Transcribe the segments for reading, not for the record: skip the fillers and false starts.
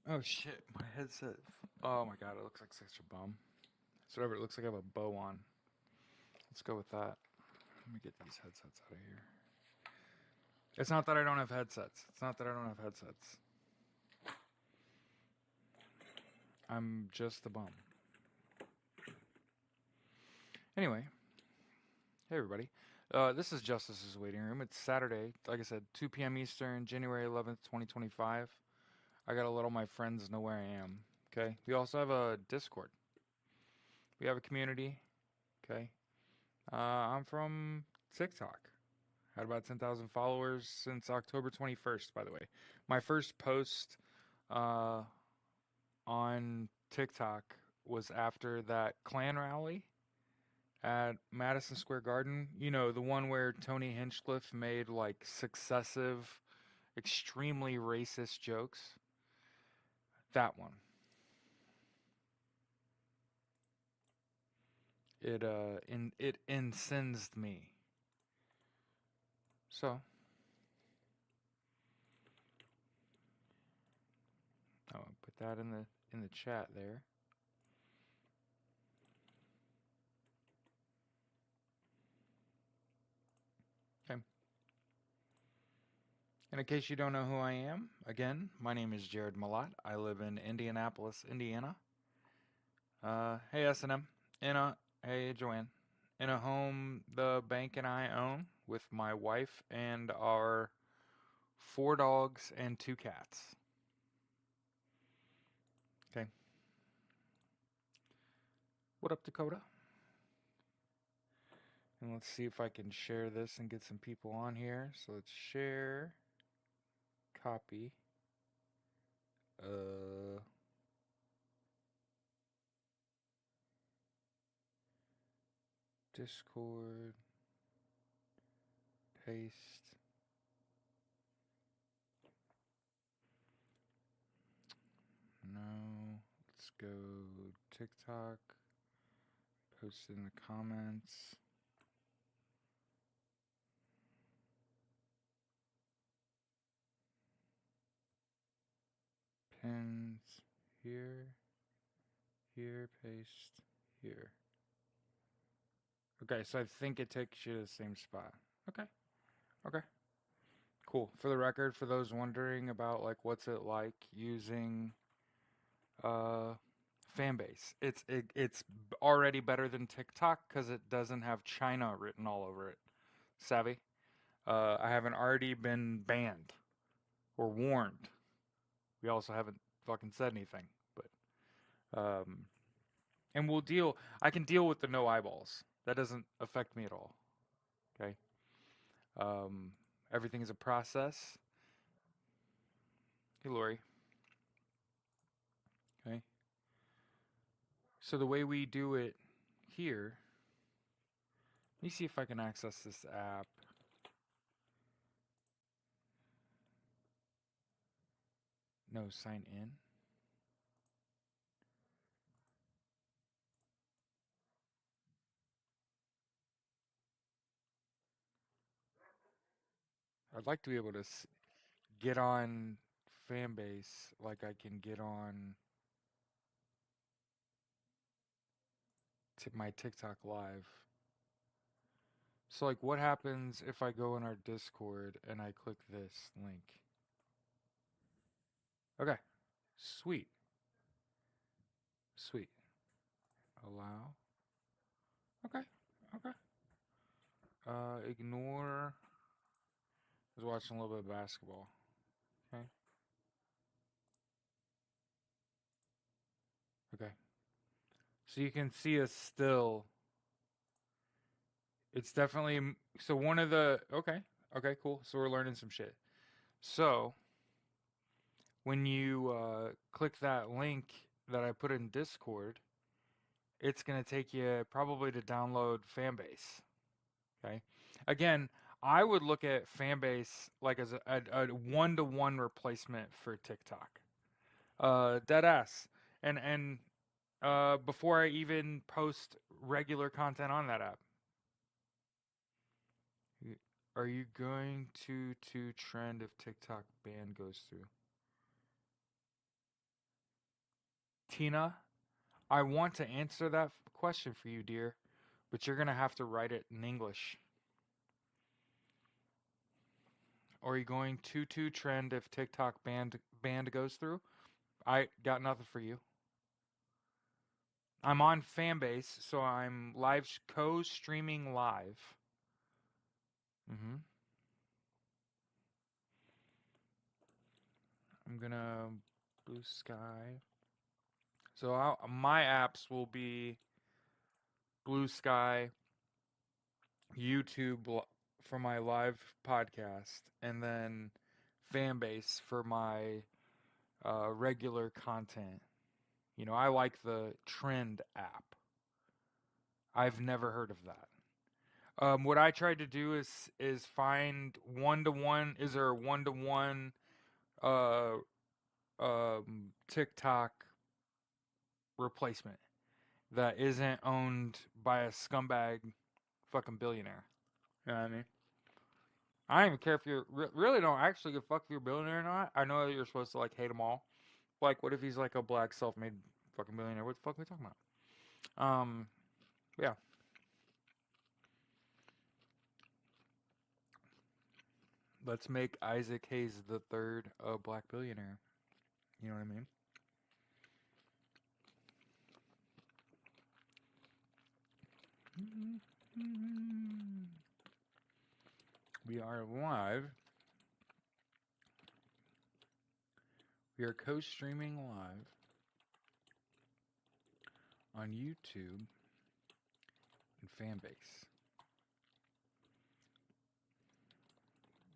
Oh shit, my headset. Oh my god, it looks like such a bum. It's whatever, it looks like I have a bow on. Let's go with that. Let me get these headsets out of here. It's not that I don't have headsets. It's not that I don't have headsets. I'm just a bum. Anyway, hey everybody. This is Justice's Waiting Room. It's Saturday, like I said, 2 p.m. Eastern, January 11th, 2025. I gotta let all my friends know where I am. Okay. We also have a Discord. We have a community. Okay. I'm from TikTok. Had about 10,000 followers since October 21st, by the way. My first post uh, on TikTok was after that Klan rally at Madison Square Garden. You know, the one where Tony Hinchcliffe made like successive, extremely racist jokes. That one. It incensed me. So, I'll put that in the chat there. Okay. And in case you don't know who I am, again, my name is Jared Malat. I live in Indianapolis, Indiana. Hey S&M. Hey Joanne. In a home the bank and I own with my wife and our 4 dogs and 2 cats. Okay. What up, Dakota? And let's see if I can share this and get some people on here. So let's share, copy, uh, Discord, paste. No. Let's go TikTok. Post it in the comments. Pins here, here, paste here. Okay, so I think it takes you to the same spot. Okay, okay, cool. For the record, for those wondering about like what's it like using uh Fanbase, it's already better than TikTok because it doesn't have China written all over it. Savvy? I haven't already been banned or warned. We also haven't fucking said anything, but and we'll deal. I can deal with the no eyeballs. That doesn't affect me at all. Okay. Um, Everything is a process. Hey, Lori. Okay. So the way we do it here. Let me see if I can access this app. No, sign in. I'd like to be able to get on Fanbase like I can get on my TikTok live. So like what happens if I go in our Discord and I click this link? Okay. Sweet. Sweet. Allow. Okay. Okay. Ignore. I was watching a little bit of basketball. Okay. Okay. So you can see us still. It's definitely so one of the okay. Okay, cool. So we're learning some shit. So when you click that link that I put in Discord, it's gonna take you probably to download Fanbase. Okay. Again, I would look at Fanbase like as a one-to-one replacement for TikTok. Dead ass. And before I even post regular content on that app. Are you going to trend if TikTok ban goes through? Tina, I want to answer that question for you, dear, but you're going to have to write it in English. Are you going to trend if TikTok band goes through? I got nothing for you. I'm on Fanbase, so I'm live co-streaming live. I'm gonna Blue Sky. So my apps will be Blue Sky, YouTube for my live podcast, and then Fanbase for my regular content. You know, I like the Trend app. I've never heard of that. What I tried to do is find one-to-one. Is there a one-to-one uh, TikTok replacement that isn't owned by a scumbag fucking billionaire? You know what I mean? I don't even care if you're really don't actually give a fuck if you're a billionaire or not. I know that you're supposed to like hate them all. Like, what if he's like a black self-made fucking billionaire? What the fuck are we talking about? Yeah. Let's make Isaac Hayes the third black billionaire. You know what I mean? We are live. We are co-streaming live on YouTube and Fanbase.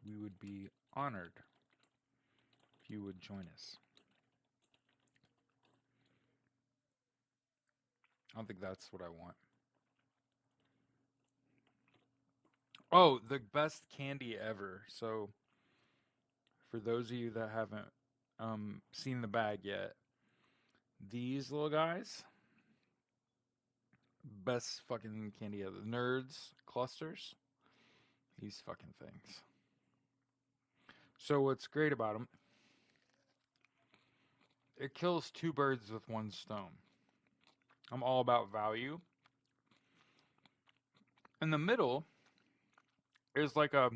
We would be honored if you would join us. I don't think that's what I want. Oh, the best candy ever. So, for those of you that haven't seen the bag yet, these little guys, best fucking candy ever. Nerds clusters, these fucking things. So what's great about them? It kills two birds with one stone. I'm all about value. In the middle is like a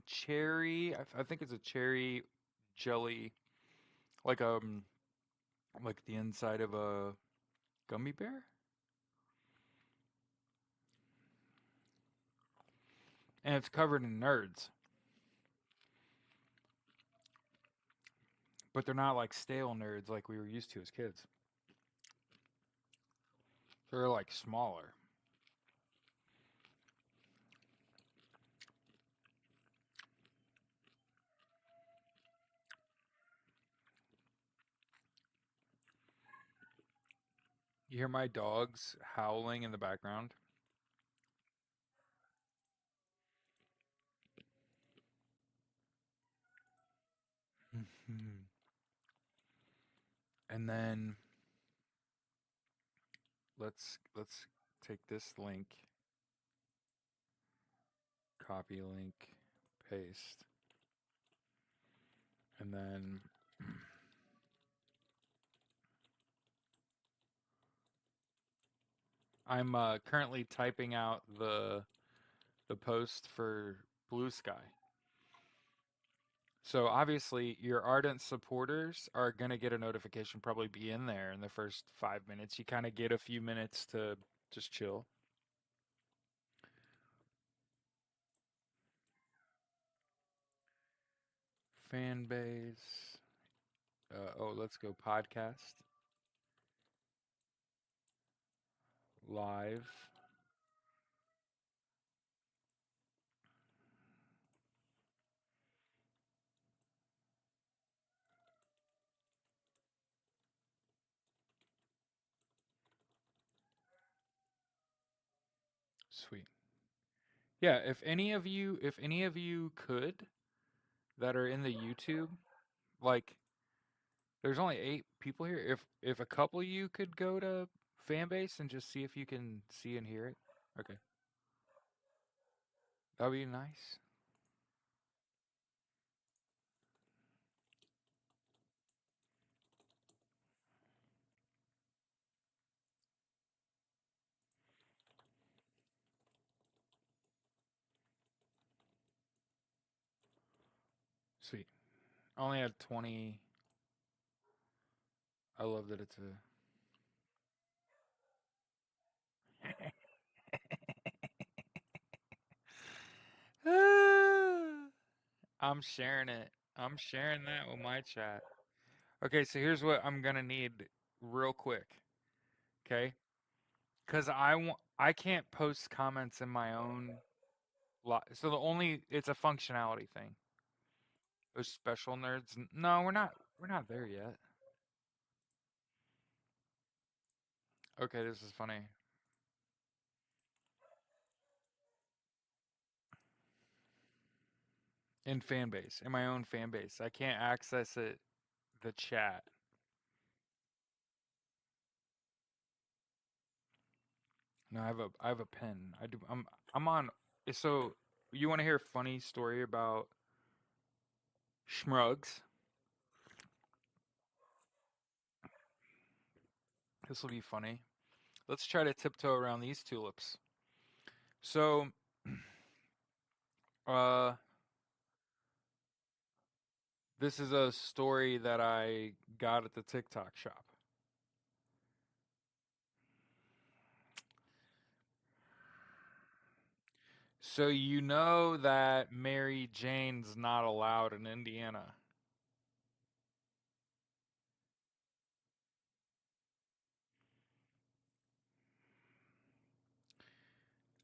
cherry. I think it's a cherry jelly, like like the inside of a gummy bear. And it's covered in nerds. But they're not like stale nerds like we were used to as kids. They're like smaller. You hear my dogs howling in the background? And then let's take this link, copy link, paste, and then I'm currently typing out the post for Blue Sky. So obviously your ardent supporters are gonna get a notification, probably be in there in the first 5 minutes. You kind of get a few minutes to just chill. Fan base. Oh, let's go podcast. Live. Sweet. Yeah, if any of you could that are in the YouTube, like there's only 8 people here. If a couple of you could go to fan base and just see if you can see and hear it? Okay. That'd be nice. Sweet. I only had 20. I love that it's a. I'm sharing it. I'm sharing that with my chat. Okay, so here's what I'm gonna need real quick. Okay, because I can't post comments in my own lot. So it's a functionality thing. Those special nerds. No, we're not there yet. Okay, this is funny. In fan base, in my own fan base, I can't access it. The chat. No, I have a pen. I do. I'm on. So you want to hear a funny story about Schmrugs? This will be funny. Let's try to tiptoe around these tulips. So, uh, this is a story that I got at the TikTok shop. So you know that Mary Jane's not allowed in Indiana.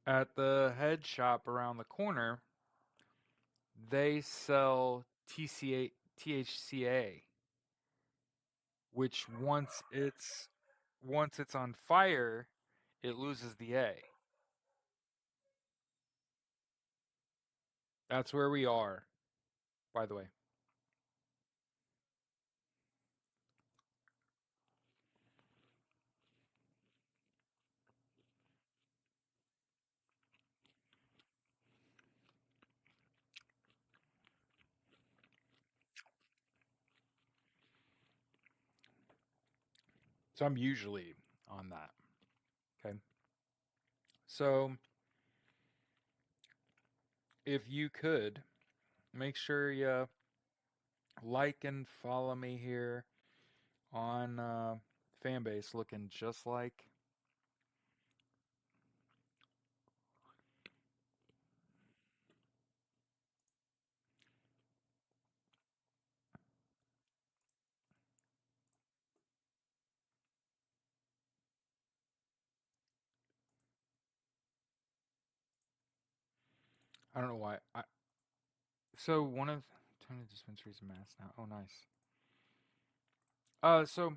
At the head shop around the corner, they sell THCA, which once it's on fire, it loses the A. That's where we are, by the way. So I'm usually on that. Okay. So if you could make sure you like and follow me here on Fanbase, looking just like. I don't know why. So one of Tony dispensaries in Mass now. Oh, nice. So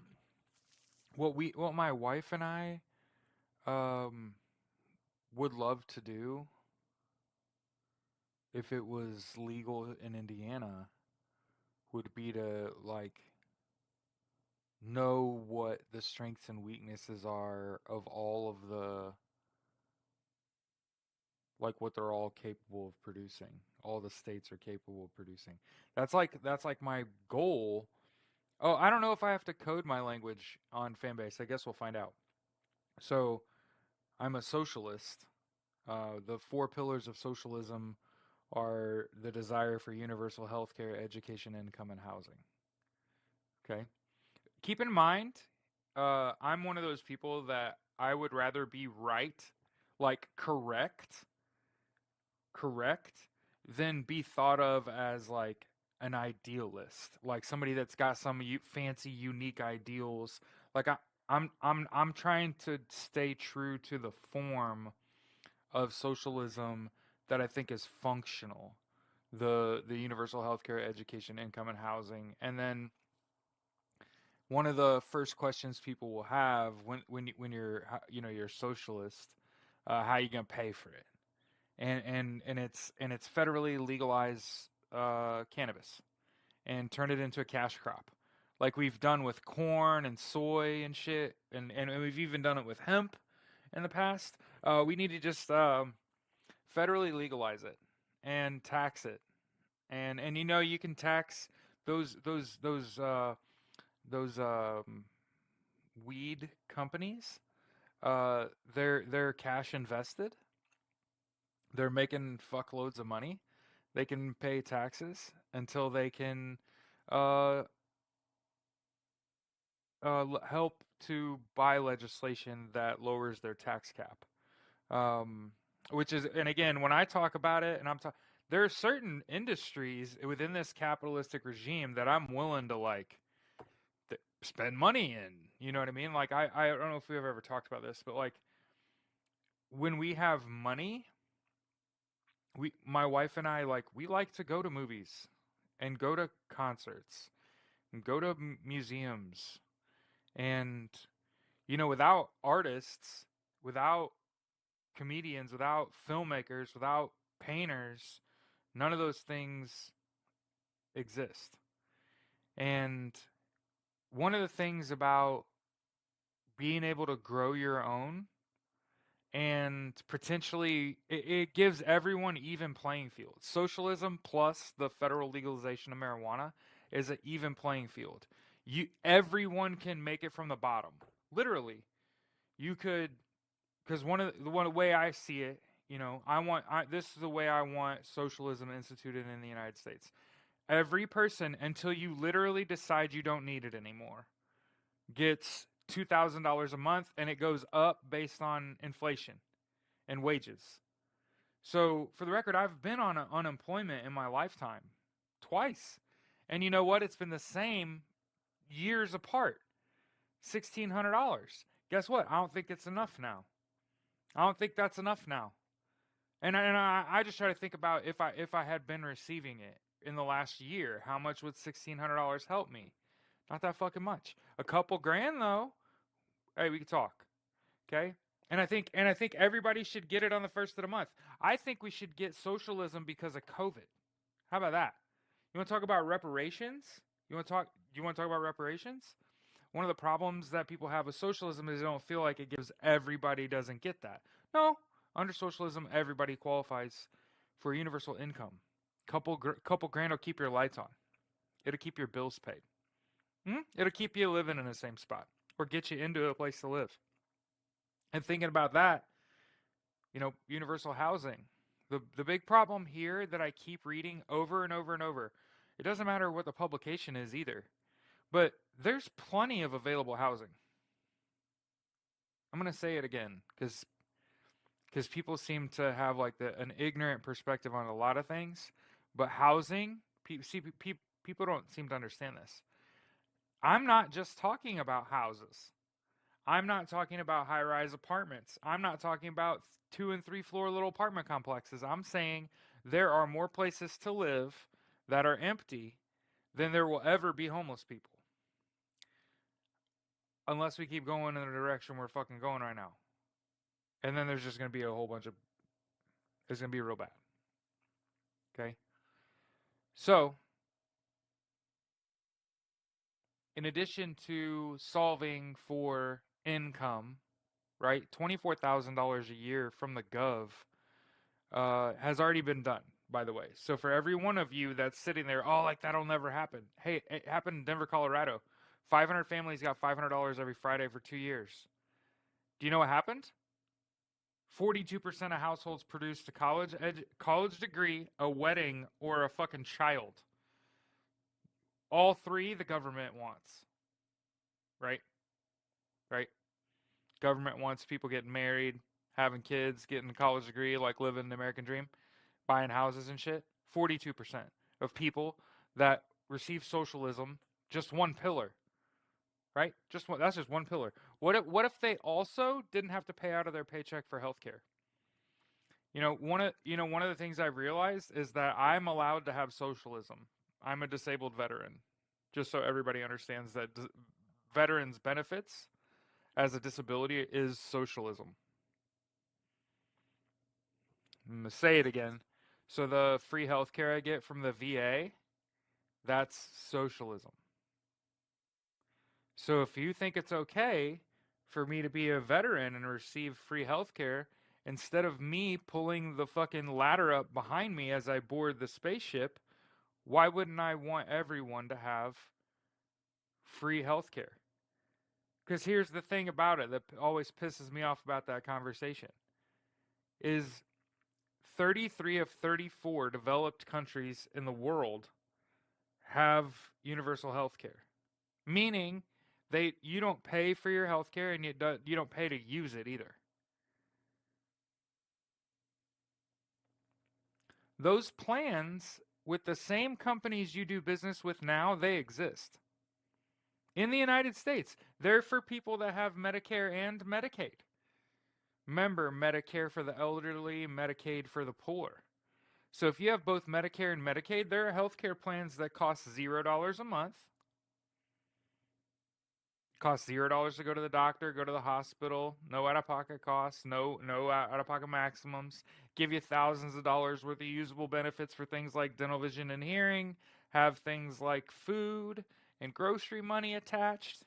what my wife and I um would love to do if it was legal in Indiana would be to like know what the strengths and weaknesses are of all of the like what they're all capable of producing. All the states are capable of producing. That's like my goal. Oh, I don't know if I have to code my language on Fanbase. I guess we'll find out. So I'm a socialist. The four pillars of socialism are the desire for universal health care, education, income, and housing. Okay. Keep in mind, I'm one of those people that I would rather be right, like correct, than be thought of as like an idealist, like somebody that's got some fancy, unique ideals. Like I'm trying to stay true to the form of socialism that I think is functional. The universal healthcare, education, income, and housing, and then one of the first questions people will have when you're a socialist, how are you gonna pay for it? And it's federally legalize cannabis and turn it into a cash crop. like we've done with corn and soy and shit, and we've even done it with hemp in the past. We need to just federally legalize it and tax it, and you know you can tax those those those uh, those weed companies. They're cash invested. They're making fuckloads of money. They can pay taxes until they can uh, help to buy legislation that lowers their tax cap. Um, which is, and again, when I talk about it, and there are certain industries within this capitalistic regime that I'm willing to like spend money in. You know what I mean? Like I don't know if we've ever talked about this, but like when we have money, my wife and I like we like to go to movies and go to concerts and go to museums and without artists, without comedians, without filmmakers, without painters, none of those things exist. And one of the things about being able to grow your own and potentially it gives everyone even playing field. Socialism plus the federal legalization of marijuana is an even playing field. Everyone can make it from the bottom. Literally, you could, because one way I see it, this is the way I want socialism instituted in the United States. Every person, until you literally decide you don't need it anymore, gets $2,000 a month, and it goes up based on inflation and wages. So, for the record, I've been on unemployment in my lifetime twice. And you know what? It's been the same years apart. $1,600. Guess what? I don't think it's enough now. I don't think that's enough now. And I just try to think about if I had been receiving it in the last year, how much would $1,600 help me? Not that fucking much. A couple grand though. Hey, we can talk. Okay? And I think everybody should get it on the first of the month. I think we should get socialism because of COVID. How about that? You want to talk about reparations? You want to talk about reparations? One of the problems that people have with socialism is they don't feel like it gives everybody doesn't get that. No, under socialism everybody qualifies for universal income. Couple grand will keep your lights on. It'll keep your bills paid. It'll keep you living in the same spot or get you into a place to live. And thinking about that, universal housing. The big problem here that I keep reading over and over and over, it doesn't matter what the publication is either, but there's plenty of available housing. I'm going to say it again because people seem to have like an ignorant perspective on a lot of things, but housing, people don't seem to understand this. I'm not just talking about houses. I'm not talking about high rise apartments. I'm not talking about 2 and 3 floor little apartment complexes. I'm saying there are more places to live that are empty than there will ever be homeless people. Unless we keep going in the direction we're fucking going right now. And then there's just going to be a whole bunch of. It's going to be real bad. Okay? So, in addition to solving for income, right? $24,000 a year from the gov has already been done, by the way. So for every one of you that's sitting there, oh, like that'll never happen. Hey, it happened in Denver, Colorado. 500 families got $500 every Friday for 2 years. Do you know what happened? 42% of households produced a college degree, a wedding, or a fucking child. All three the government wants. Right? Right? Government wants people getting married, having kids, getting a college degree, like living the American dream, buying houses and shit. 42% of people that receive socialism, just one pillar, right? That's just one pillar. What if they also didn't have to pay out of their paycheck for healthcare? One of the things I've realized is that I'm allowed to have socialism. I'm a disabled veteran. Just so everybody understands that veterans benefits as a disability is socialism. I'm going to say it again. So the free healthcare I get from the VA, that's socialism. So if you think it's okay for me to be a veteran and receive free health care, instead of me pulling the fucking ladder up behind me as I board the spaceship, why wouldn't I want everyone to have free health care? Because here's the thing about it that always pisses me off about that conversation is 33 of 34 developed countries in the world have universal health care, meaning you don't pay for your health care and you don't pay to use it either. Those plans with the same companies you do business with now, they exist. In the United States, they're for people that have Medicare and Medicaid. Remember, Medicare for the elderly, Medicaid for the poor. So if you have both Medicare and Medicaid, there are healthcare plans that cost $0 a month. Cost $0 to go to the doctor, go to the hospital, no out-of-pocket costs, no out-of-pocket maximums, give you thousands of dollars worth of usable benefits for things like dental, vision, and hearing, have things like food and grocery money attached.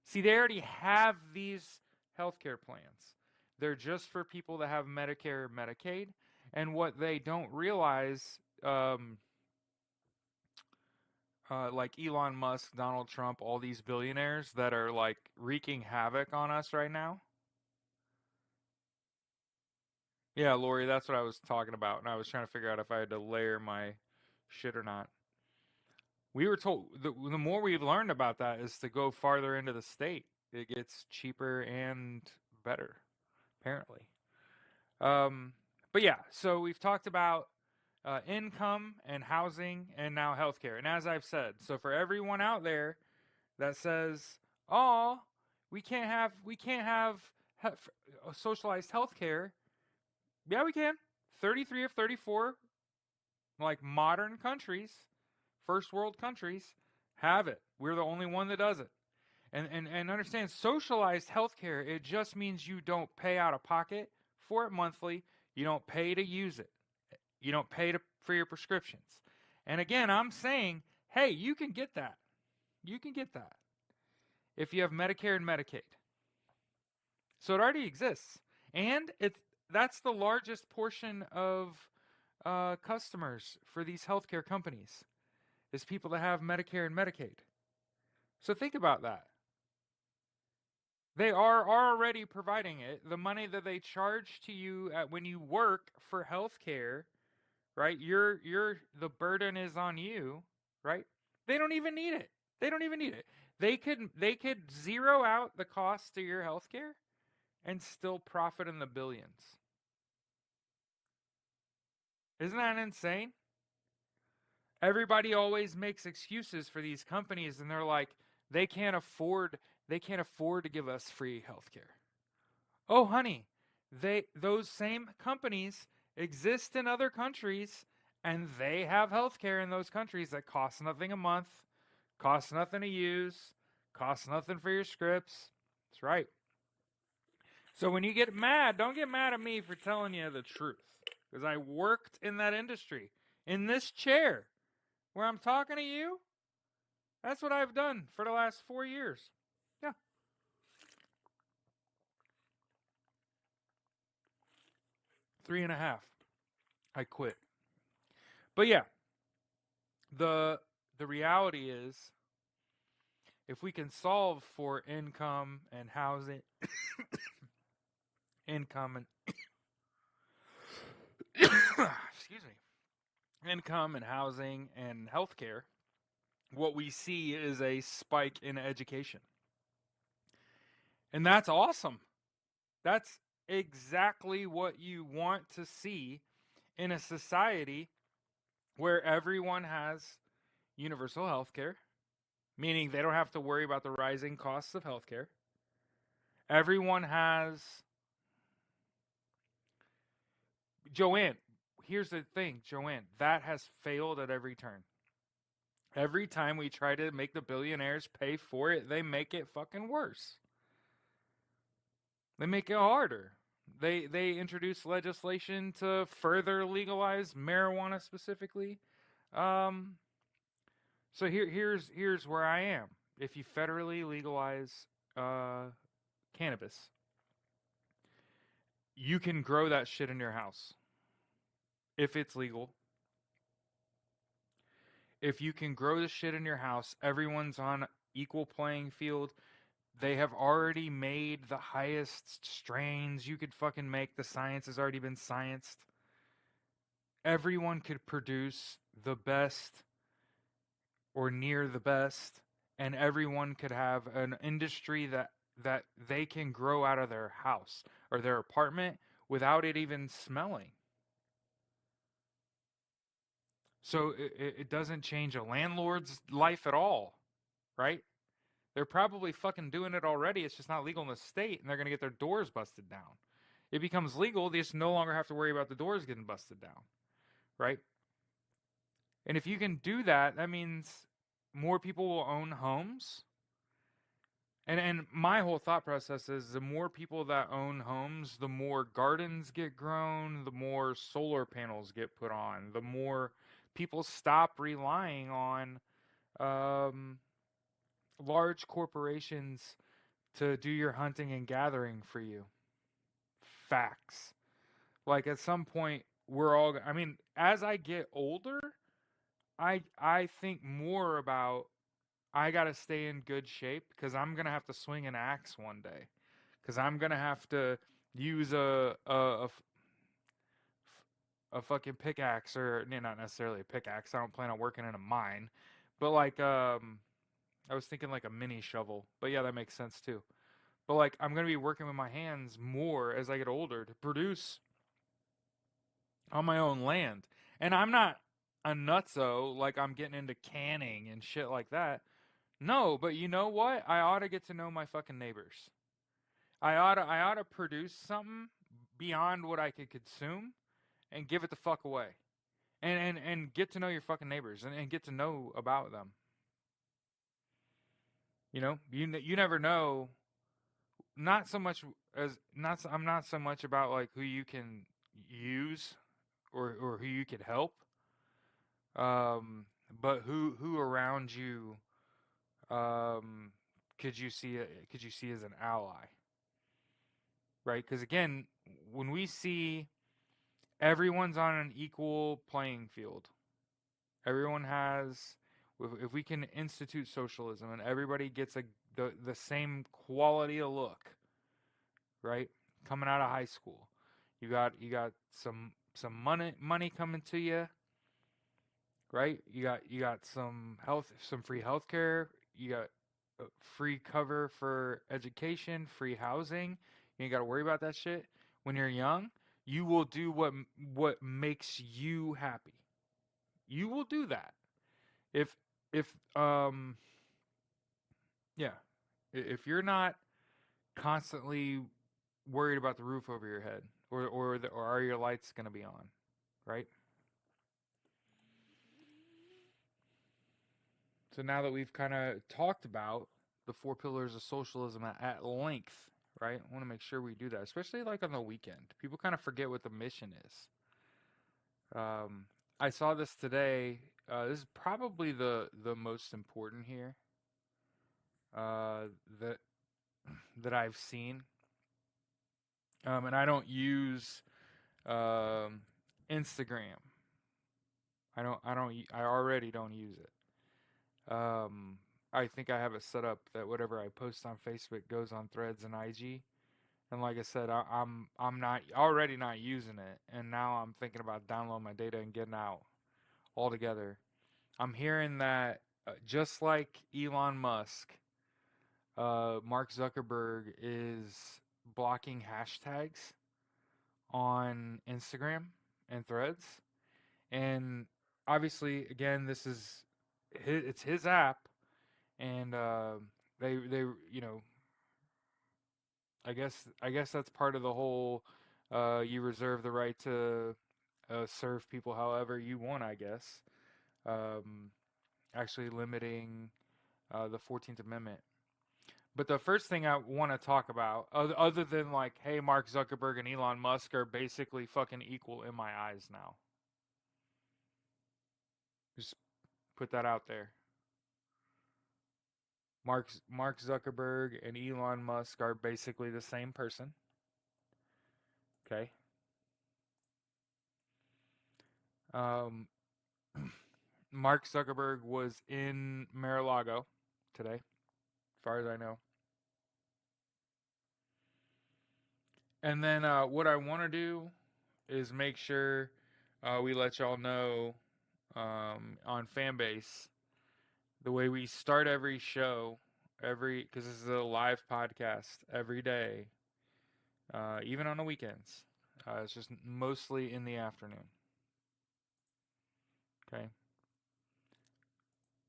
See, they already have these healthcare plans. They're just for people that have Medicare or Medicaid. And what they don't realize, like Elon Musk, Donald Trump, all these billionaires that are like wreaking havoc on us right now. Yeah, Lori, that's what I was talking about. And I was trying to figure out if I had to layer my shit or not. We were told the more we've learned about that is to go farther into the state. It gets cheaper and better, apparently. But yeah, so we've talked about income and housing and now healthcare. And as I've said, so for everyone out there that says, "Oh, we can't have socialized healthcare," yeah, we can. 33 of 34, like modern countries, first world countries, have it. We're the only one that does it. And understand, socialized healthcare, it just means you don't pay out of pocket for it monthly. You don't pay to use it. You don't pay for your prescriptions. And again, I'm saying, hey, you can get that. You can get that if you have Medicare and Medicaid. So it already exists. And that's the largest portion of customers for these healthcare companies is people that have Medicare and Medicaid. So think about that. They are already providing it. The money that they charge to you when you work for healthcare, right? The burden is on you, right? They don't even need it. They don't even need it. They could zero out the cost to your healthcare and still profit in the billions. Isn't that insane? Everybody always makes excuses for these companies, and they're like, they can't afford to give us free healthcare. Oh, honey, those same companies exist in other countries, and they have healthcare in those countries that costs nothing a month, costs nothing to use, costs nothing for your scripts. That's right. So when you get mad, don't get mad at me for telling you the truth, because I worked in that industry, in this chair, where I'm talking to you. That's what I've done for the last 4 years. Yeah. 3.5. I quit. But yeah, the reality is, if we can solve for income and housing, income and excuse me, income and housing and healthcare, what we see is a spike in education. And that's awesome. That's exactly what you want to see in a society where everyone has universal health care, meaning they don't have to worry about the rising costs of healthcare. Everyone has. Joanne, here's the thing, Joanne, that has failed at every turn. Every time we try to make the billionaires pay for it, they make it fucking worse. They make it harder. They introduce legislation to further legalize marijuana specifically. So here's where I am. if you federally legalize uh, cannabis, you can grow that shit in your house if it's legal. If you can grow the shit in your house, everyone's on equal playing field. They have already made the highest strains you could fucking make. The science has already been scienced. Everyone could produce the best or near the best, and everyone could have an industry that they can grow out of their house or their apartment without it even smelling. So it doesn't change a landlord's life at all, right? They're probably fucking doing it already. It's just not legal in the state, and they're going to get their doors busted down. It becomes legal, they just no longer have to worry about the doors getting busted down, right? And if you can do that, that means more people will own homes. And my whole thought process is the more people that own homes, the more gardens get grown, the more solar panels get put on, the more people stop relying on um, large corporations to do your hunting and gathering for you. Facts. Like at some point, we're all. I mean, as I get older, I think more about I gotta stay in good shape because I'm gonna have to swing an axe one day. Because I'm gonna have to use a fucking pickaxe or not necessarily a pickaxe. I don't plan on working in a mine, but like I was thinking like a mini shovel. But yeah, that makes sense too. But like I'm gonna be working with my hands more as I get older to produce on my own land. And I'm not a nutso like I'm getting into canning and shit like that. No, but you know what? I ought to get to know my fucking neighbors. I ought to produce something beyond what I could consume and give it the fuck away. And get to know your fucking neighbors and get to know about them. You know, you never know. Not so much as not. I'm not so much about like who you can use or who you could help. Um, but who around you um could you see as an ally, right? Because again, when we see everyone's on an equal playing field, everyone has. If we can institute socialism and everybody gets the same quality of look, right? Coming out of high school, you got some money coming to you, right? You got some free healthcare. You got free cover for education, free housing. You ain't got to worry about that shit. When you're young, you will do what makes you happy. You will do that. If yeah, if you're not constantly worried about the roof over your head or are your lights going to be on, right? So now that we've kind of talked about the four pillars of socialism at length, right? I want to make sure we do that, especially like on the weekend. People kind of forget what the mission is. I saw this today. This is probably the most important here uh, that that I've seen, and I don't use um, Instagram. I already don't use it. I think I have it set up that whatever I post on Facebook goes on Threads and IG. And like I said, I'm not already not using it, and now I'm thinking about downloading my data and getting out altogether. I'm hearing that just like Elon Musk, Mark Zuckerberg is blocking hashtags on Instagram and Threads, and obviously, again, it's his app, and they I guess that's part of the whole. You reserve the right to serve people however you want. I guess um, actually limiting the 14th Amendment. But the first thing I want to talk about, other than like, hey, Mark Zuckerberg and Elon Musk are basically fucking equal in my eyes now. Just put that out there. Mark Zuckerberg and Elon Musk are basically the same person. Okay. Um, Mark Zuckerberg was in Mar-a-Lago today, as far as I know. And then what I want to do is make sure we let y'all know on Fanbase the way we start every show, because this is a live podcast every day, even on the weekends. It's just mostly in the afternoon. Okay.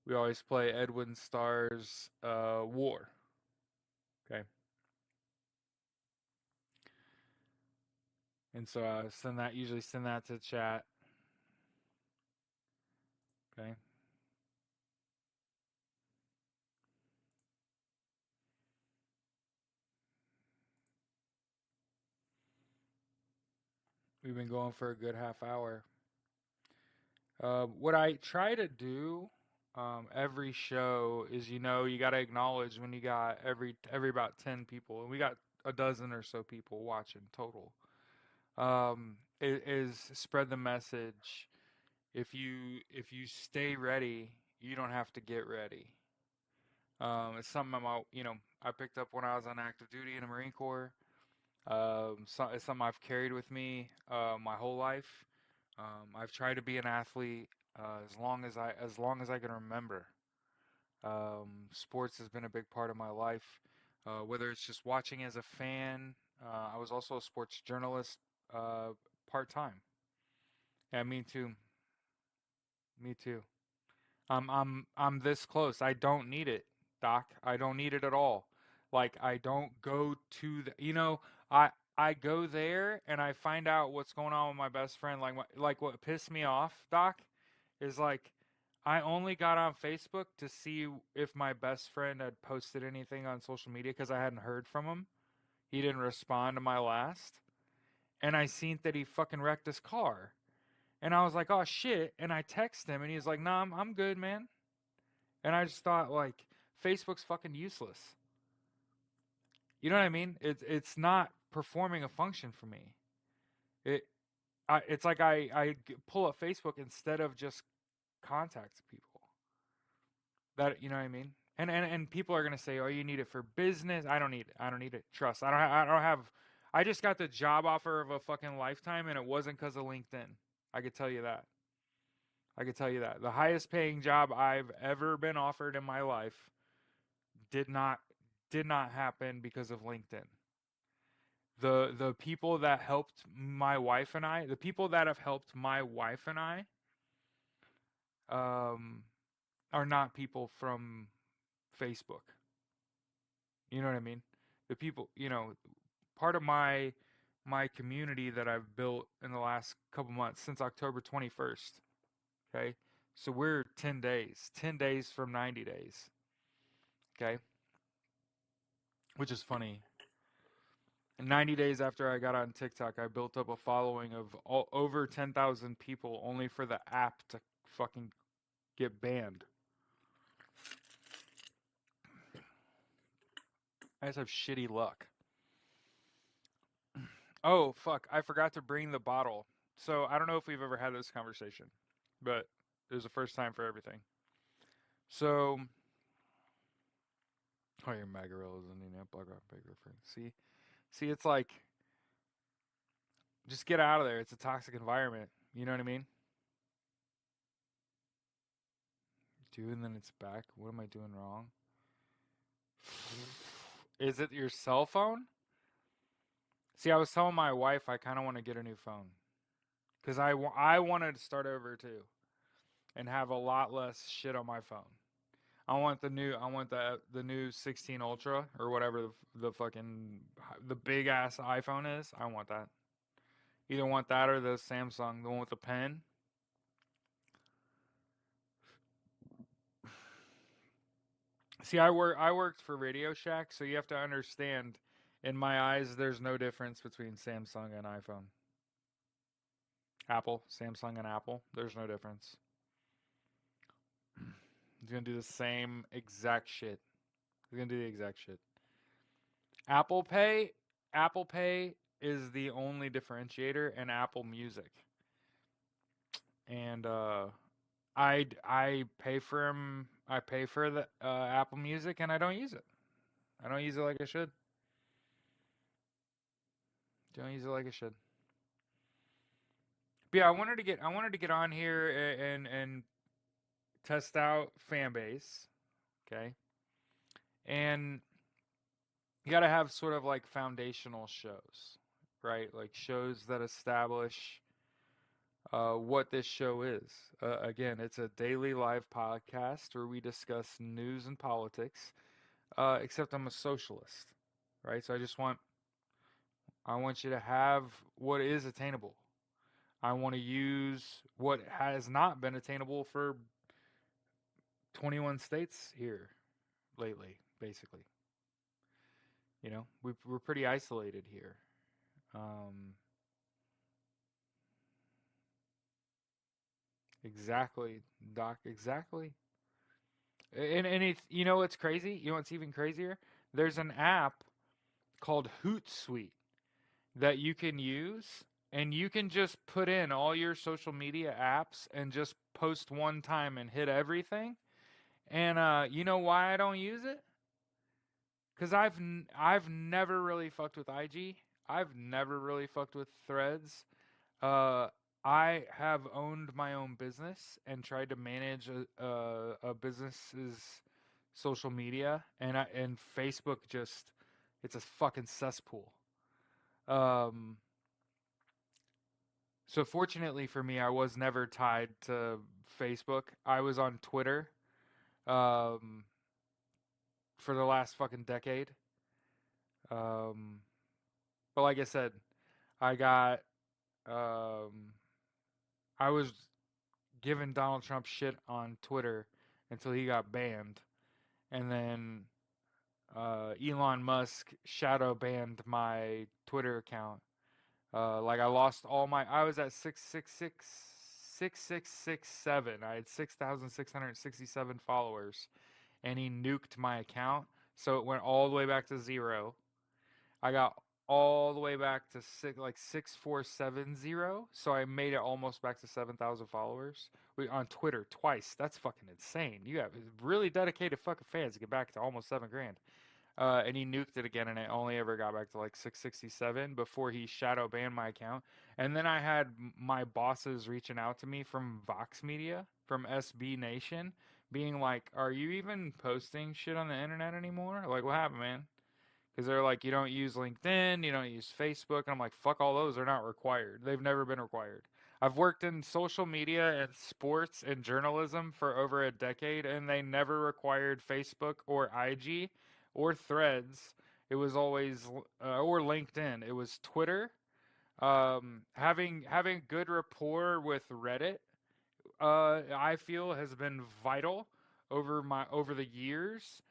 We always play Edwin Starr's War. Okay. And so usually send that to chat. Okay. We've been going for a good half hour. What I try to do every show is, you got to acknowledge when you got every about 10 people, and we got a dozen or so people watching total. Is spread the message. If you stay ready, you don't have to get ready. It's something I picked up when I was on active duty in the Marine Corps. It's something I've carried with me my whole life. I've tried to be an athlete as long as I can remember. Sports has been a big part of my life. Whether it's just watching as a fan, I was also a sports journalist part time. Yeah, me too. Me too. I'm this close. I don't need it, Doc. I don't need it at all. Like, I don't go to I go there and I find out what's going on with my best friend. Like what pissed me off, Doc, is like I only got on Facebook to see if my best friend had posted anything on social media because I hadn't heard from him. He didn't respond to my last, and I seen that he fucking wrecked his car. And I was like, "Oh shit!" And I text him, and he's like, "Nah, I'm good, man." And I just thought, like, Facebook's fucking useless. You know what I mean? It's not performing a function for me. It it's like pull up Facebook instead of just contact people. That, you know what I mean? And people are gonna say, "Oh, you need it for business." I don't need it. I don't need it. Trust. I don't have. I just got the job offer of a fucking lifetime, and it wasn't because of LinkedIn. I could tell you that. I could tell you that the highest paying job I've ever been offered in my life did not did not happen because of LinkedIn. The people that helped my wife and I, the people that have helped my wife and I, um, are not people from Facebook. You know what I mean? The people, part of my community that I've built in the last couple months since October 21st. Okay, so we're 10 days from 90 days. Okay, which is funny. And 90 days after I got on TikTok, I built up a following of over 10,000 people only for the app to fucking get banned. I just have shitty luck. Oh, fuck. I forgot to bring the bottle. So I don't know if we've ever had this conversation, but there's a first time for everything. So, oh, your Magarella is Indian Black Rock Baker Frank. See, it's like, just get out of there. It's a toxic environment. You know what I mean? Do, and then it's back. What am I doing wrong? Is it your cell phone? See, I was telling my wife I kind of want to get a new phone because I wanted to start over too and have a lot less shit on my phone. I want the new 16 Ultra or whatever the fucking the big ass iPhone is. I want that. Either want that or the Samsung, the one with the pen. See, I worked for Radio Shack, so you have to understand. In my eyes, there's no difference between Samsung and iPhone. Apple, Samsung, and Apple. There's no difference. It's gonna do the same exact shit. It's gonna do the exact shit. Apple Pay, Apple Pay is the only differentiator in Apple Music, and I pay for 'em- I pay for the Apple Music, and I don't use it. I don't use it like I should. Don't use it like I should. But yeah, I wanted to get on here and test out Fanbase, okay? And you got to have sort of like foundational shows, right? Like shows that establish what this show is. Again, it's a daily live podcast where we discuss news and politics. Except I'm a socialist, right? So I want you to have what is attainable. I want to use what has not been attainable for 21 states here lately, basically. You know, we're pretty isolated here. Um, exactly, Doc. Exactly. And it's, you know what's crazy? You know what's even crazier? There's an app called Hootsuite that you can use, and you can just put in all your social media apps and just post one time and hit everything. And you know why I don't use it? Cuz I've never really fucked with IG. I've never really fucked with Threads. Uh I have owned my own business and tried to manage a business's social media, and Facebook just, it's a fucking cesspool. Um So fortunately for me, I was never tied to Facebook. I was on Twitter um, for the last fucking decade. Um, but like I said, I got um, I was giving Donald Trump shit on Twitter until he got banned, and then Elon Musk shadow banned my Twitter account. Like I lost all my. I was at 66667. I had 6,667 followers, and he nuked my account, so it went all the way back to zero. I got all the way back to 6470, so I made it almost back to 7,000 followers. On Twitter twice. That's fucking insane. You have really dedicated fucking fans to get back to almost 7 grand. And he nuked it again, and it only ever got back to like 667 before he shadow banned my account. And then I had my bosses reaching out to me from Vox Media, from SB Nation, being like, "Are you even posting shit on the internet anymore? Like, what happened, man?" Because they're like, "You don't use LinkedIn, you don't use Facebook," and I'm like, "Fuck all those. They're not required. They've never been required." I've worked in social media and sports and journalism for over a decade, and they never required Facebook or IG or Threads. It was always or LinkedIn. It was Twitter. Having good rapport with Reddit, I feel has been vital over the years.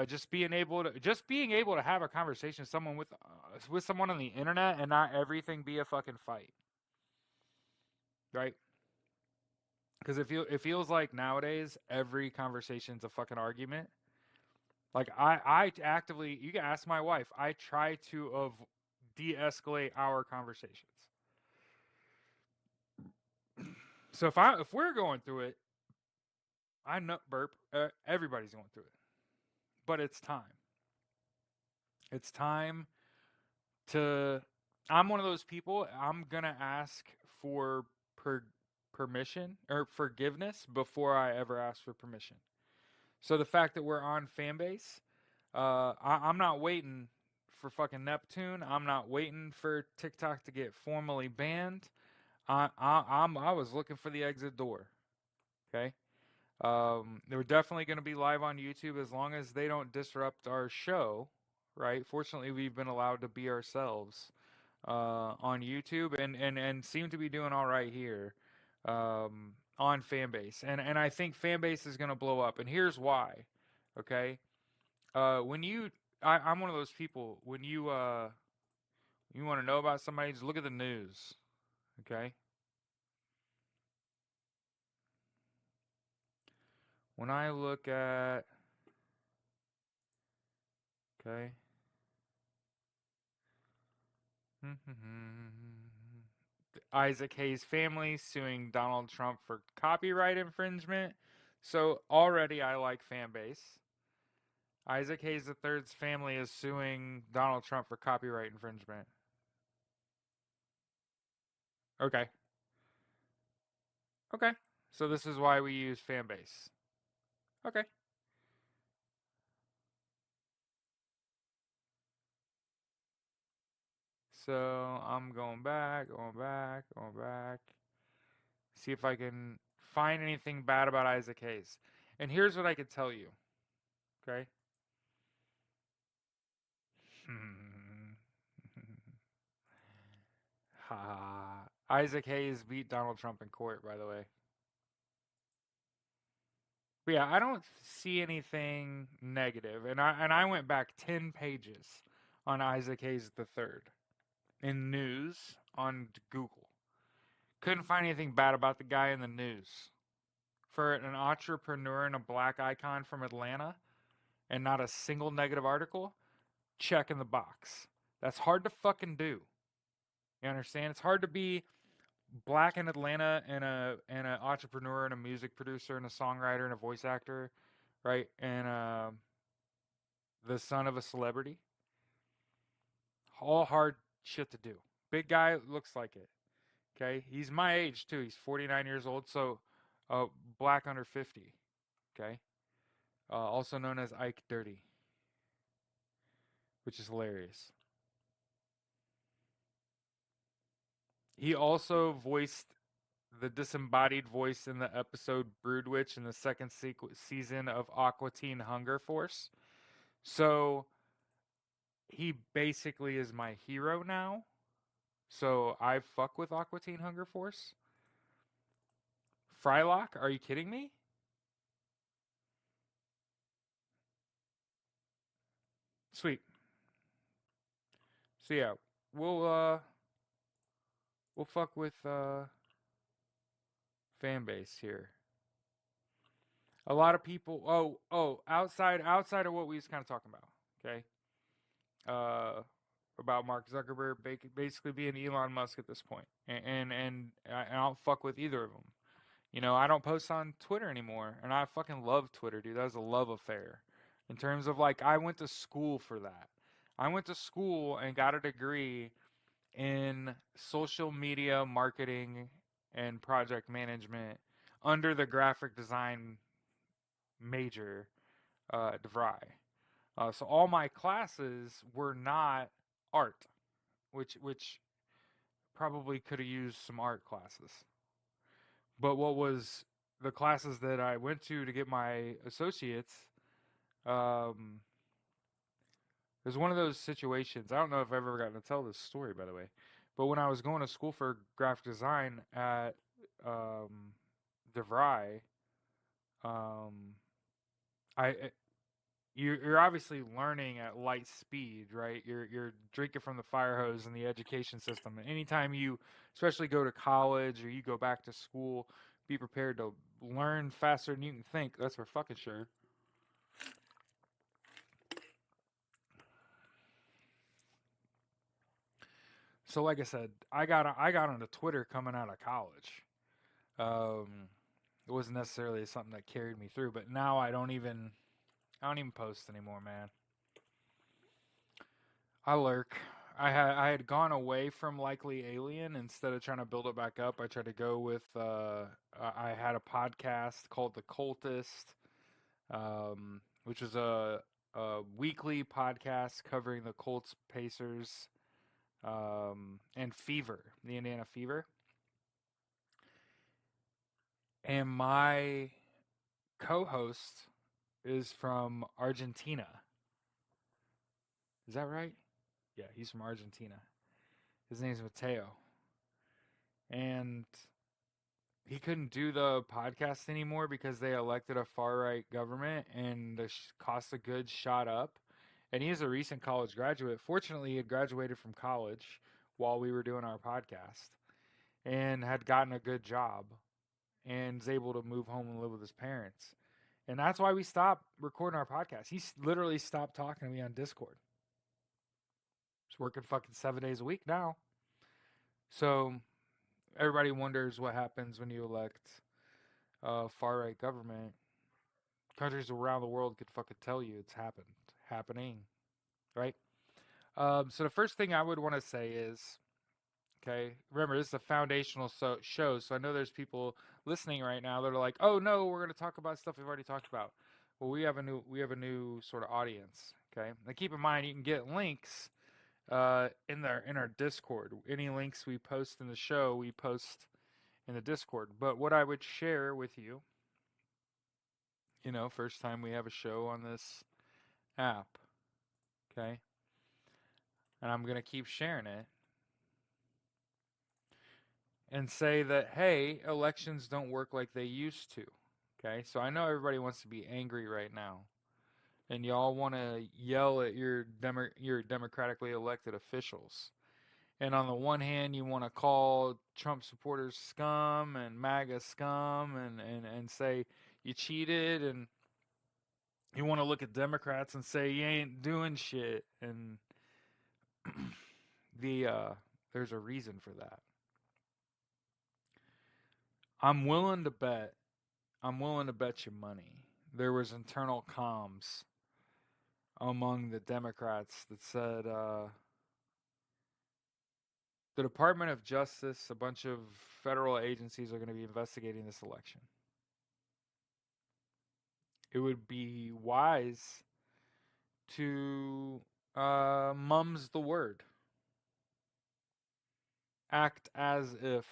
Just being able to have a conversation with someone on the internet and not everything be a fucking fight, right? Because it feels like nowadays every conversation's a fucking argument. Like I actively, you can ask my wife. I try to de-escalate our conversations. So if we're going through it, I know burp. Everybody's going through it, but it's time. It's time to. I'm one of those people. I'm gonna ask for per, permission or forgiveness before I ever ask for permission. So the fact that we're on Fanbase, I'm not waiting for fucking Neptune. I'm not waiting for TikTok to get formally banned. I was looking for the exit door. Okay. They were definitely going to be live on YouTube as long as they don't disrupt our show, right? Fortunately, we've been allowed to be ourselves on YouTube, and seem to be doing all right here on Fanbase, and I think Fanbase is going to blow up, and here's why. Okay, when you, I'm one of those people. When you want to know about somebody, just look at the news. Okay, when I look at Okay. Isaac Hayes' family suing Donald Trump for copyright infringement. So already I like fan base. Isaac Hayes III's family is suing Donald Trump for copyright infringement. Okay. Okay. So this is why we use fan base. Okay. So I'm going back, going back, going back. See if I can find anything bad about Isaac Hayes. And here's what I could tell you. Okay. Ha. Isaac Hayes beat Donald Trump in court, by the way. But yeah, I don't see anything negative, and I went back 10 pages on Isaac Hayes III in news on Google. Couldn't find anything bad about the guy in the news. For an entrepreneur and a black icon from Atlanta, and not a single negative article, check in the box. That's hard to fucking do. You understand? It's hard to be black in Atlanta and an entrepreneur and a music producer and a songwriter and a voice actor, right? And the son of a celebrity. All hard shit to do. Big guy looks like it. Okay, he's my age too. He's 49 years old, so black under 50. Okay, also known as Ike Dirty, which is hilarious. He also voiced the disembodied voice in the episode Broodwitch in the second season of Aqua Teen Hunger Force. So he basically is my hero now. So I fuck with Aqua Teen Hunger Force. Frylock? Are you kidding me? Sweet. So yeah, we'll uh we'll fuck with fan base here. A lot of people. Outside of what we was kind of talking about. Okay. Uh, about Mark Zuckerberg basically being Elon Musk at this point, and I don't fuck with either of them. You know, I don't post on Twitter anymore, and I fucking love Twitter, dude. That was a love affair. In terms of like, I went to school for that. I went to school and got a degree in social media marketing and project management under the graphic design major at DeVry. So all my classes were not art, which probably could have used some art classes. But what was the classes that I went to get my associates? Um, it was one of those situations. I don't know if I've ever gotten to tell this story, by the way. But when I was going to school for graphic design at um, DeVry, um, I you're obviously learning at light speed, right? You're drinking from the fire hose in the education system. And anytime you, especially go to college or you go back to school, be prepared to learn faster than you can think. That's for fucking sure. So, like I said, I got onto Twitter coming out of college. Um, it wasn't necessarily something that carried me through, but now I don't even post anymore, man. I lurk. I had gone away from Likely Alien instead of trying to build it back up. I tried to go with I had a podcast called The Cultist, which was a weekly podcast covering the Colts, Pacers, and Fever, the Indiana Fever. And my co-host is from Argentina. Is that right? Yeah, he's from Argentina. His name's Mateo. And he couldn't do the podcast anymore because they elected a far right government and the cost of goods shot up. And he is a recent college graduate. Fortunately, he had graduated from college while we were doing our podcast and had gotten a good job and was able to move home and live with his parents. And that's why we stopped recording our podcast. He literally stopped talking to me on Discord. He's working fucking 7 days a week now. So everybody wonders what happens when you elect far right government. Countries around the world could fucking tell you it's happening, right? So the first thing I would want to say is, okay, remember this is a foundational show, so I know there's people listening right now that are like, "Oh no, we're going to talk about stuff we've already talked about." Well, we have a new sort of audience. Okay, now keep in mind you can get links in our Discord. Any links we post in the show, we post in the Discord. But what I would share with you, first time we have a show on this app, okay, and I'm gonna keep sharing it and say that hey, elections don't work like they used to. Okay, so I know everybody wants to be angry right now, and y'all want to yell at your democratically elected officials. And on the one hand, you want to call Trump supporters scum and MAGA scum and say you cheated, and you want to look at Democrats and say you ain't doing shit. And there's a reason for that. I'm willing to bet you money there was internal comms among the Democrats that said the Department of Justice, a bunch of federal agencies are going to be investigating this election. It would be wise to mum's the word. Act as if.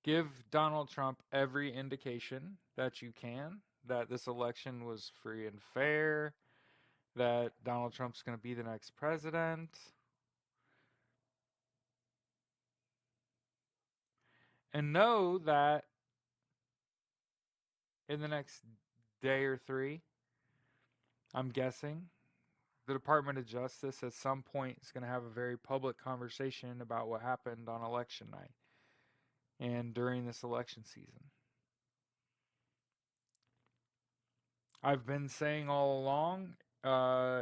Give Donald Trump every indication that you can that this election was free and fair, that Donald Trump's going to be the next president. And know that in the next day or three, I'm guessing, the Department of Justice at some point is going to have a very public conversation about what happened on election night and during this election season. I've been saying all along,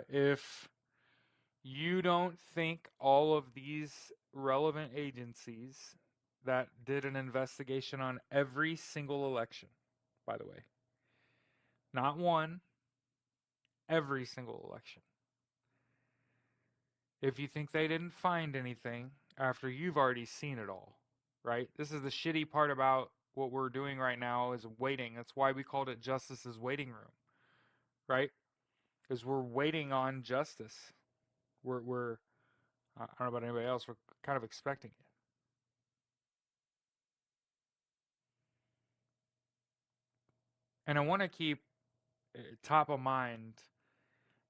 if you don't think all of these relevant agencies that did an investigation on every single election, by the way, not one, every single election. If you think they didn't find anything after you've already seen it all, right? This is the shitty part about what we're doing right now is waiting. That's why we called it Justice's Waiting Room, right? Because we're waiting on justice. We're I don't know about anybody else, we're kind of expecting it. And I want to keep top of mind,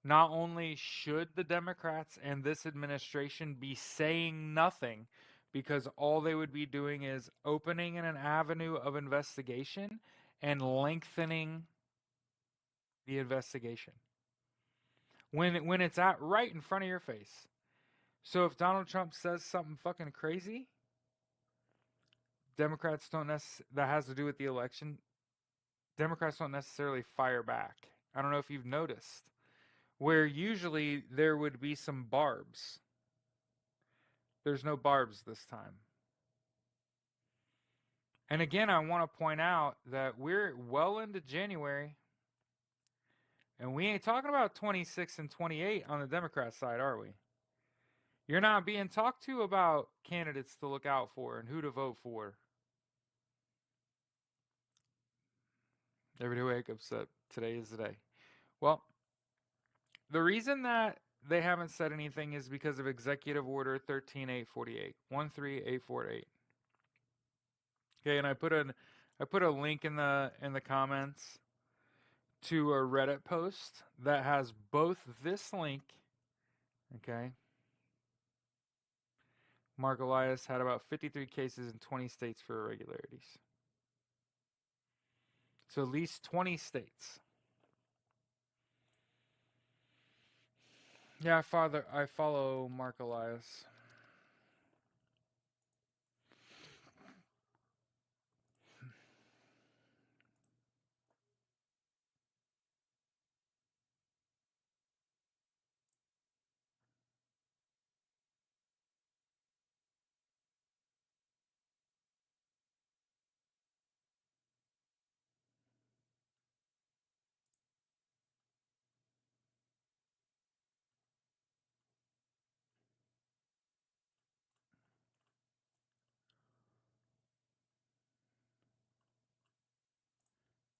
not only should the Democrats and this administration be saying nothing, because all they would be doing is opening an avenue of investigation and lengthening the investigation when it's at right in front of your face. So if Donald Trump says something fucking crazy, Democrats don't that has to do with the election, Democrats don't necessarily fire back. I don't know if you've noticed, where usually there would be some barbs. There's no barbs this time. And again, I want to point out that we're well into January, and we ain't talking about 26 and 28 on the Democrat side, are we? You're not being talked to about candidates to look out for and who to vote for. Every day wake up said, today is the day. Well, the reason that they haven't said anything is because of Executive Order 13848, 13848. Okay, and I put a link in the comments to a Reddit post that has both this link, okay? Mark Elias had about 53 cases in 20 states for irregularities. So at least 20 states. Yeah, I follow Mark Elias.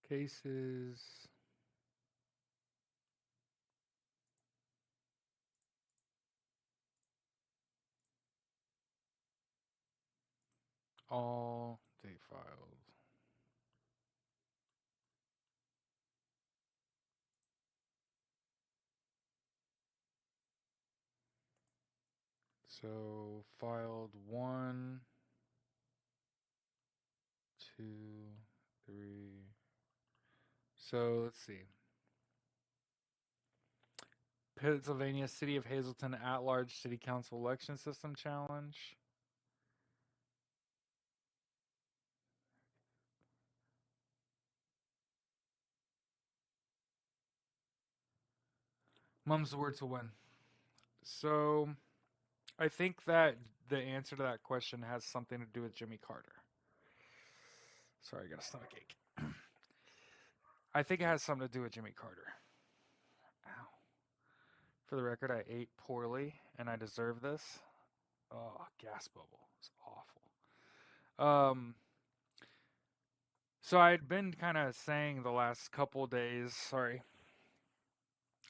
Cases. All date filed. So filed 1, 2, 3. So let's see. Pennsylvania City of Hazleton at-large city council election system challenge. Mum's the word to win. So I think that the answer to that question has something to do with Jimmy Carter. Sorry, I got a stomach ache. I think it has something to do with Jimmy Carter. Ow. For the record, I ate poorly and I deserve this. Oh, gas bubble. It's awful. So I'd been kind of saying the last couple days, sorry.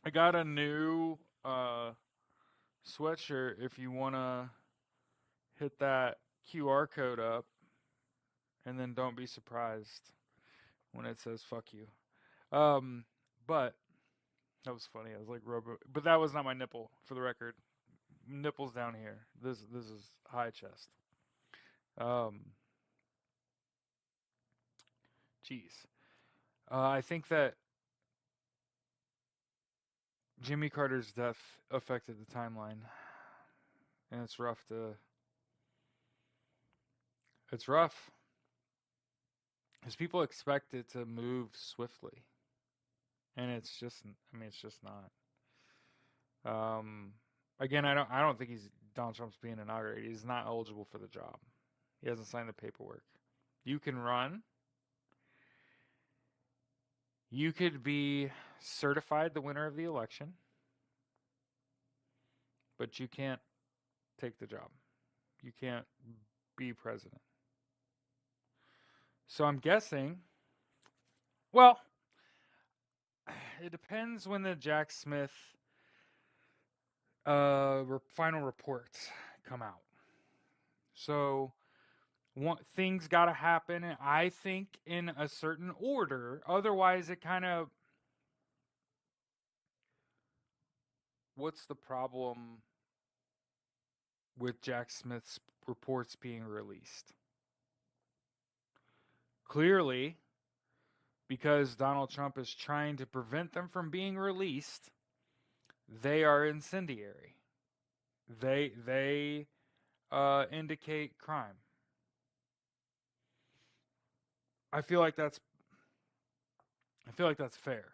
I got a new sweatshirt if you want to hit that QR code up and then don't be surprised when it says fuck you. But that was funny. I was like but that was not my nipple for the record. Nipples down here. This is high chest. Jeez. I think that Jimmy Carter's death affected the timeline, and it's rough. It's rough because people expect it to move swiftly, and it's just. I mean, it's just not. Again, I don't think Donald Trump's being inaugurated. He's not eligible for the job. He hasn't signed the paperwork. You can run. You could be certified the winner of the election, but you can't take the job. You can't be president. So I'm guessing. Well, it depends when the Jack Smith final reports come out. So things got to happen, I think, in a certain order. Otherwise, it kind of. What's the problem with Jack Smith's reports being released? Clearly, because Donald Trump is trying to prevent them from being released, they are incendiary. They indicate crime. I feel like that's fair.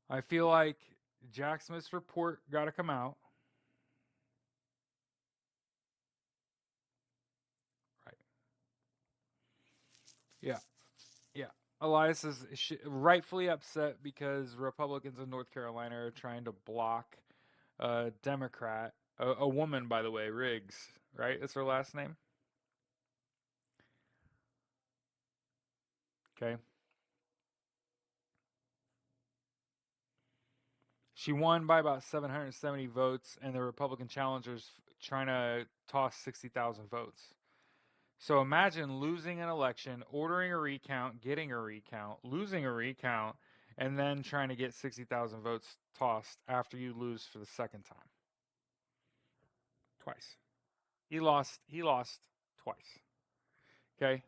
I feel like Jack Smith's report got to come out. Right. Yeah. Yeah. Elias is rightfully upset because Republicans in North Carolina are trying to block a Democrat, a woman, by the way, Riggs, right? That's her last name. Okay. She won by about 770 votes, and the Republican challengers trying to toss 60,000 votes. So imagine losing an election, ordering a recount, getting a recount, losing a recount, and then trying to get 60,000 votes tossed after you lose for the second time. Twice. He lost twice. Okay?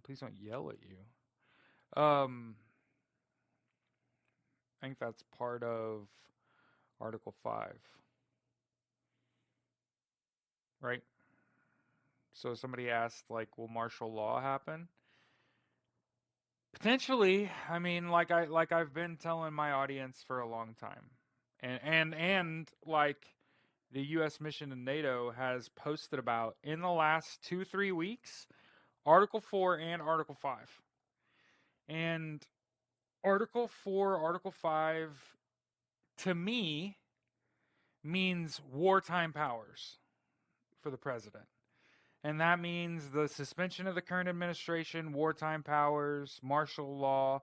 Please don't yell at you. I think that's part of Article 5. Right? So somebody asked, like, will martial law happen? Potentially. I mean, like I've been telling my audience for a long time, and like the U.S. mission in NATO has posted about in the last 2-3 weeks, Article 4 and Article 5, and Article 4, Article 5 to me, means wartime powers for the president. And that means the suspension of the current administration, wartime powers, martial law.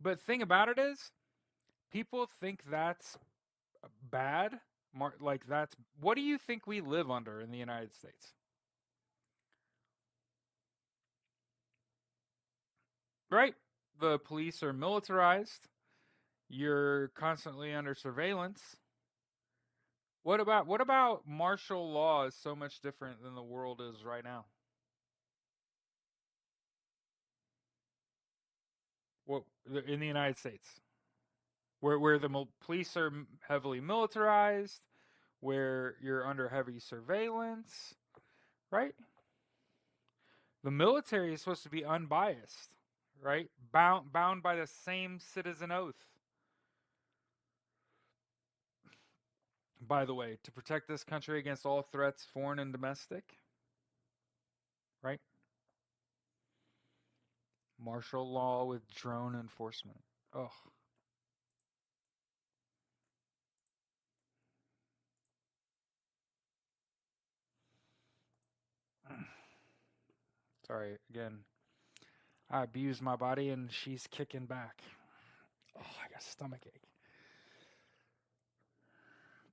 But thing about it is, people think that's bad. Like that's what do you think we live under in the United States? Right? The police are militarized. You're constantly under surveillance. What about martial law is so much different than the world is right now? What in the United States, where the police are heavily militarized, where you're under heavy surveillance, right? The military is supposed to be unbiased, right? Bound by the same citizen oath. By the way, to protect this country against all threats, foreign and domestic, right? Martial law with drone enforcement. Oh, sorry again. I abused my body and she's kicking back. Oh, I got a stomach ache.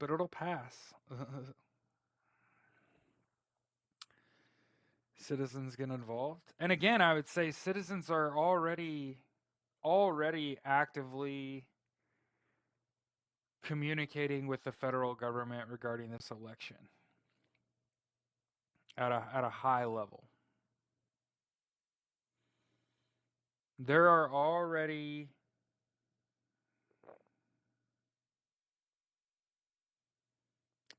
But it'll pass. Citizens get involved. And again, I would say citizens are already actively communicating with the federal government regarding this election at a high level. There are already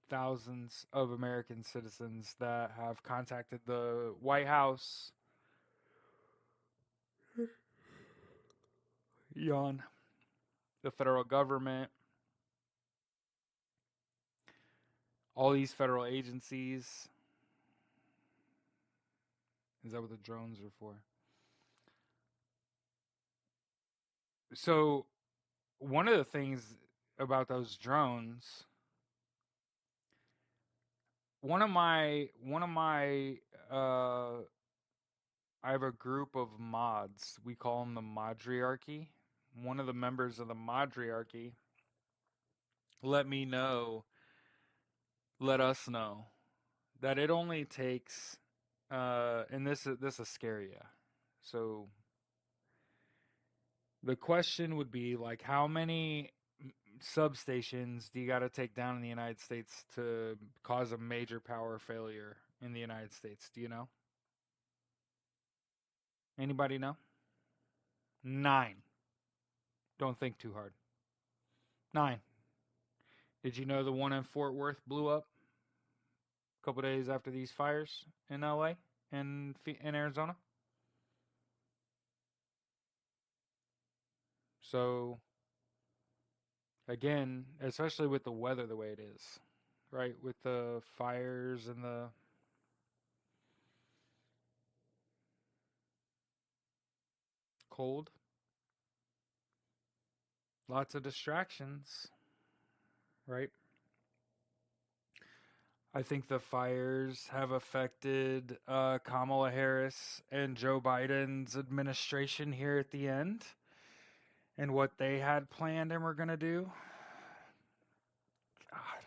thousands of American citizens that have contacted the White House, yawn, the federal government, all these federal agencies. Is that what the drones are for? So, one of the things about those drones, one of my I have a group of mods. We call them the Modriarchy. One of the members of the Modriarchy let me know, let us know that it only takes and this is scary, yeah. So the question would be like how many substations do you got to take down in the United States to cause a major power failure in the United States? Do you know? Anybody know? 9. Don't think too hard. 9. Did you know the one in Fort Worth blew up a couple days after these fires in LA and in Arizona? So again, especially with the weather the way it is, right? With the fires and the cold, lots of distractions, right? I think the fires have affected Kamala Harris and Joe Biden's administration here at the end and what they had planned and were going to do. God.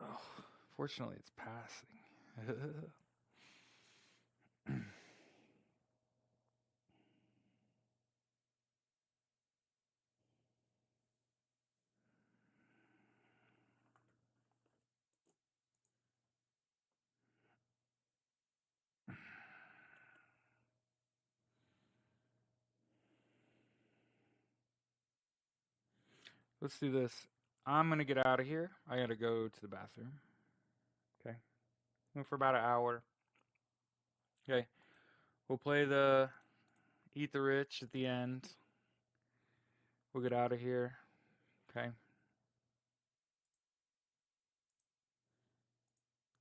Oh, fortunately, it's passing. Let's do this. I'm going to get out of here. I got to go to the bathroom. Okay. Went for about an hour. Okay. We'll play the Eat the Rich at the end. We'll get out of here. Okay.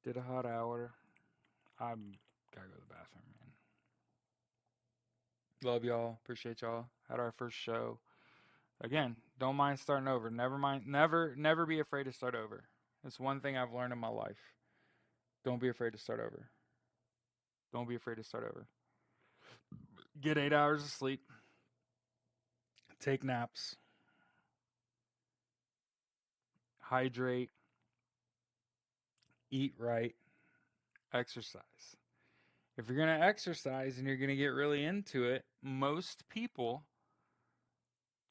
Did a hot hour. I'm gotta go to the bathroom, man. Love y'all. Appreciate y'all. Had our first show. Again, don't mind starting over. Never be afraid to start over. That's one thing I've learned in my life. Don't be afraid to start over. Don't be afraid to start over. Get 8 hours of sleep. Take naps. Hydrate. Eat right. Exercise. If you're going to exercise and you're going to get really into it, most people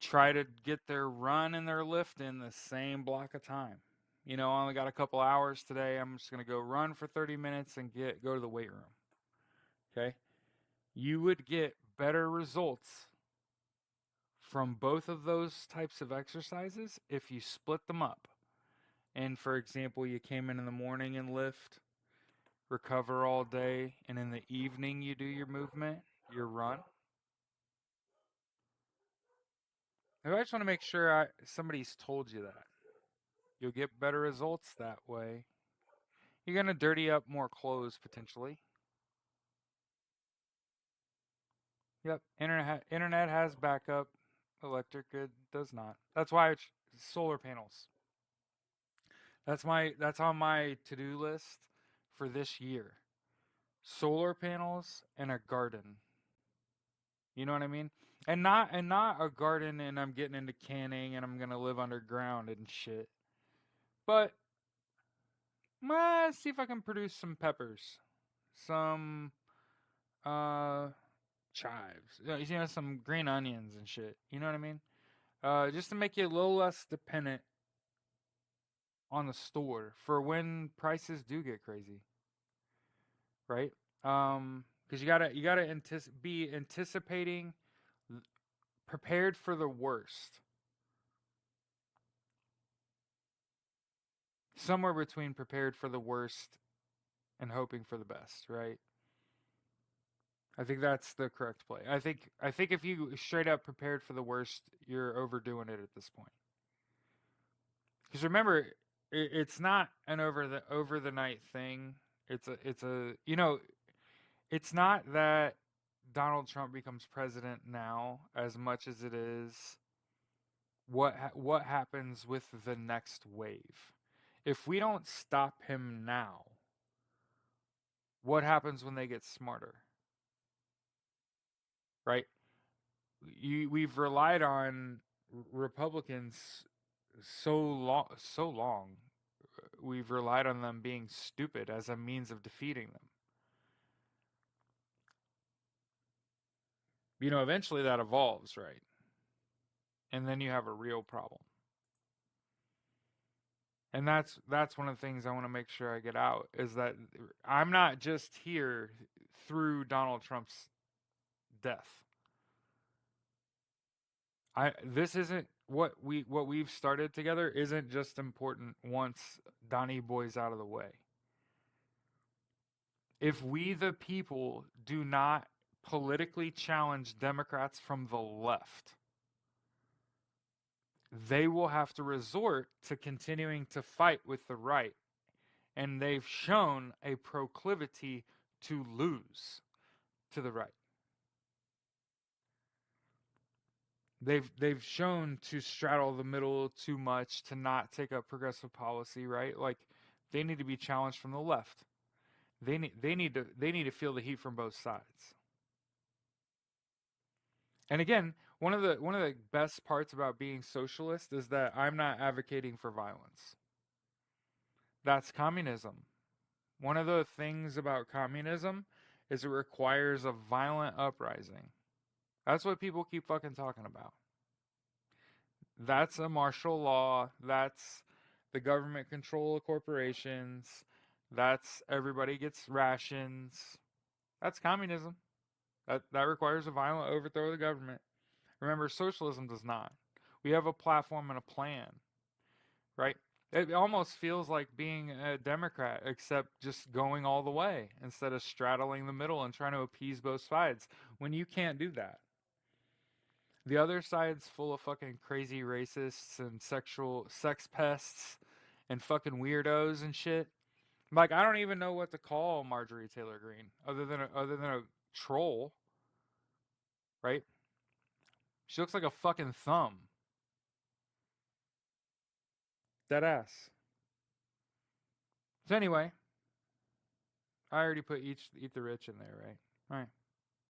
try to get their run and their lift in the same block of time. You know, I only got a couple hours today. I'm just going to go run for 30 minutes and go to the weight room. Okay? You would get better results from both of those types of exercises if you split them up. And for example, you came in the morning and lift, recover all day, and in the evening you do your movement, your run. I just want to make sure somebody's told you that. You'll get better results that way. You're going to dirty up more clothes potentially. Yep, internet has backup. Electric grid does not. That's why it's solar panels. That's on my to-do list for this year. Solar panels and a garden. You know what I mean? And not a garden and I'm getting into canning and I'm going to live underground and shit. But see if I can produce some peppers. Some chives. You know, some green onions and shit. You know what I mean? Just to make you a little less dependent on the store for when prices do get crazy, right? Because you gotta be anticipating, prepared for the worst. Somewhere between prepared for the worst and hoping for the best, right? I think that's the correct play. I think if you straight up prepared for the worst, you're overdoing it at this point. Because remember, it's not an over the night thing. It's a it's not that Donald Trump becomes president now as much as it is what happens with the next wave. If we don't stop him now, what happens when they get smarter? Right? We've relied on Republicans so long. We've relied on them being stupid as a means of defeating them. You know, eventually that evolves, right? And then you have a real problem. And that's one of the things I want to make sure I get out is that I'm not just here through Donald Trump's death. This isn't what we've started together isn't just important once Donnie Boy's out of the way. If we the people do not politically challenge Democrats from the left, they will have to resort to continuing to fight with the right. And they've shown a proclivity to lose to the right. They've shown to straddle the middle too much, to not take up progressive policy, right? Like they need to be challenged from the left. They need to feel the heat from both sides. And again, one of the best parts about being socialist is that I'm not advocating for violence. That's communism. One of the things about communism is it requires a violent uprising. That's what people keep fucking talking about. That's a martial law. That's the government control of corporations. That's everybody gets rations. That's communism. That requires a violent overthrow of the government. Remember, socialism does not. We have a platform and a plan, right? It almost feels like being a Democrat, except just going all the way instead of straddling the middle and trying to appease both sides when you can't do that. The other side's full of fucking crazy racists and sex pests and fucking weirdos and shit. Like I don't even know what to call Marjorie Taylor Greene other than a troll, right? She looks like a fucking thumb. Dead ass. So anyway, I already put Eat the Rich in there, right? All right.